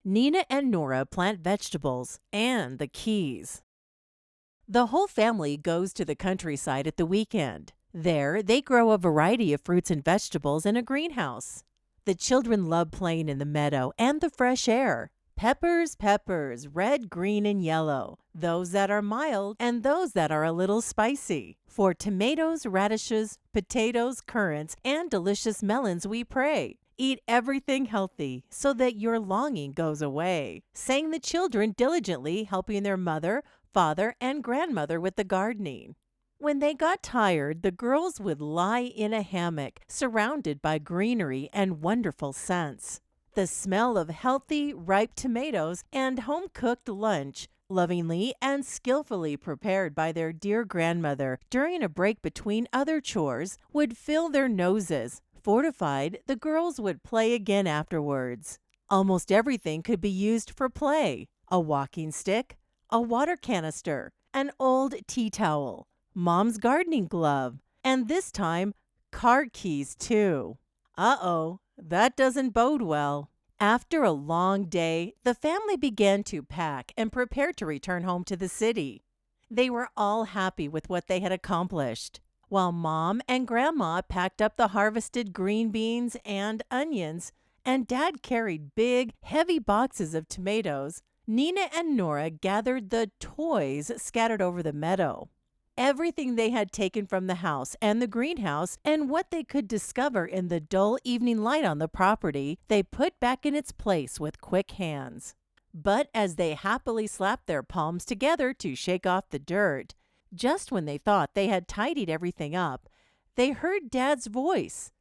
Nina and Nora plant vegetables and the keys. The whole family goes to the countryside at the weekend. There, they grow a variety of fruits and vegetables in a greenhouse. The children love playing in the meadow and the fresh air. Peppers, peppers, red, green, and yellow. Those that are mild and those that are a little spicy. For tomatoes, radishes, potatoes, currants, and delicious melons we pray. Eat everything healthy so that your longing goes away, sang the children diligently, helping their mother, father, and grandmother with the gardening. When they got tired, the girls would lie in a hammock, surrounded by greenery and wonderful scents. The smell of healthy, ripe tomatoes and home-cooked lunch, lovingly and skillfully prepared by their dear grandmother during a break between other chores, would fill their noses. Fortified, the girls would play again afterwards. Almost everything could be used for play. A walking stick, a water canister, an old tea towel, Mom's gardening glove, and this time, car keys too. Uh-oh, that doesn't bode well. After a long day, the family began to pack and prepare to return home to the city. They were all happy with what they had accomplished. While Mom and Grandma packed up the harvested green beans and onions, and Dad carried big, heavy boxes of tomatoes, Nina and Nora gathered the toys scattered over the meadow. Everything they had taken from the house and the greenhouse and what they could discover in the dull evening light on the property, they put back in its place with quick hands. But as they happily slapped their palms together to shake off the dirt, just when they thought they had tidied everything up, they heard Dad's voice.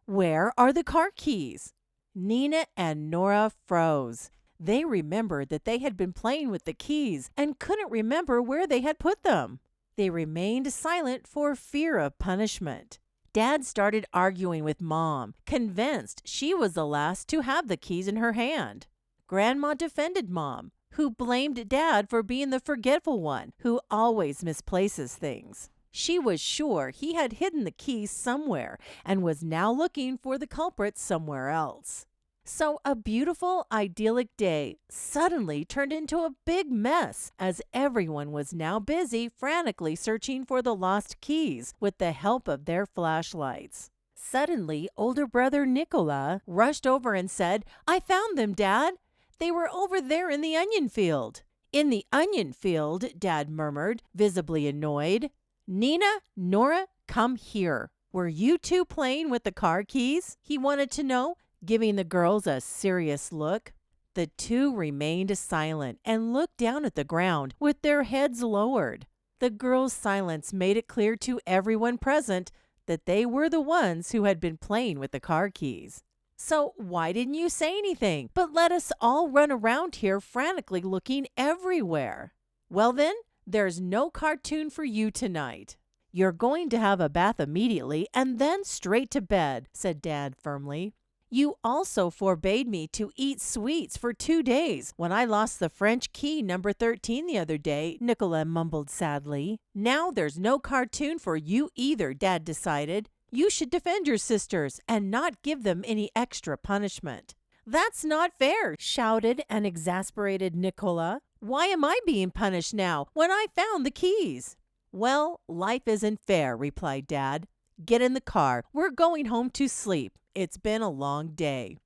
"Where are the car keys?" Nina and Nora froze. They remembered that they had been playing with the keys and couldn't remember where they had put them. They remained silent for fear of punishment. Dad started arguing with Mom, convinced she was the last to have the keys in her hand. Grandma defended Mom, who blamed Dad for being the forgetful one who always misplaces things. She was sure he had hidden the keys somewhere and was now looking for the culprit somewhere else. So a beautiful, idyllic day suddenly turned into a big mess as everyone was now busy frantically searching for the lost keys with the help of their flashlights. Suddenly, older brother Nicola rushed over and said, "I found them, Dad. They were over there in the onion field." "In the onion field?" Dad murmured, visibly annoyed. "Nina, Nora, come here. Were you two playing with the car keys?" he wanted to know, giving the girls a serious look. The two remained silent and looked down at the ground with their heads lowered. The girls' silence made it clear to everyone present that they were the ones who had been playing with the car keys. "So why didn't you say anything, but let us all run around here frantically looking everywhere?" "Well then, there's no cartoon for you tonight. You're going to have a bath immediately and then straight to bed," said Dad firmly. "You also forbade me to eat sweets for 2 days when I lost the French key number 13 the other day," Nicola mumbled sadly. "Now there's no cartoon for you either," Dad decided. "You should defend your sisters and not give them any extra punishment." "That's not fair," shouted an exasperated Nicola. "Why am I being punished now when I found the keys?" "Well, life isn't fair," replied Dad. "Get in the car. We're going home to sleep. It's been a long day."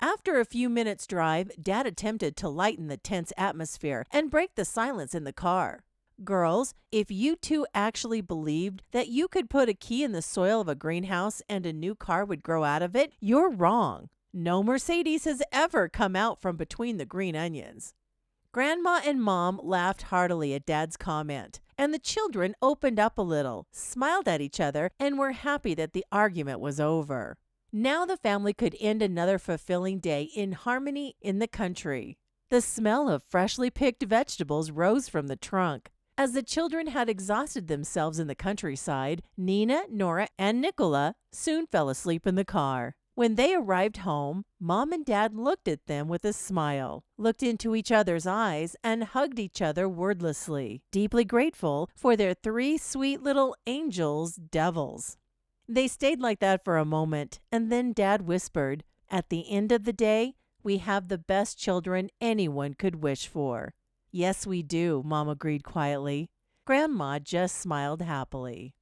After a few minutes' drive, Dad attempted to lighten the tense atmosphere and break the silence in the car. "Girls, if you two actually believed that you could put a key in the soil of a greenhouse and a new car would grow out of it, you're wrong. No Mercedes has ever come out from between the green onions." Grandma and Mom laughed heartily at Dad's comment, and the children opened up a little, smiled at each other, and were happy that the argument was over. Now the family could end another fulfilling day in harmony in the country. The smell of freshly picked vegetables rose from the trunk. As the children had exhausted themselves in the countryside, Nina, Nora, and Nicola soon fell asleep in the car. When they arrived home, Mom and Dad looked at them with a smile, looked into each other's eyes, and hugged each other wordlessly, deeply grateful for their 3 sweet little angels, devils. They stayed like that for a moment, and then Dad whispered, "At the end of the day, We have the best children anyone could wish for." "Yes, we do," Mom agreed quietly. Grandma just smiled happily.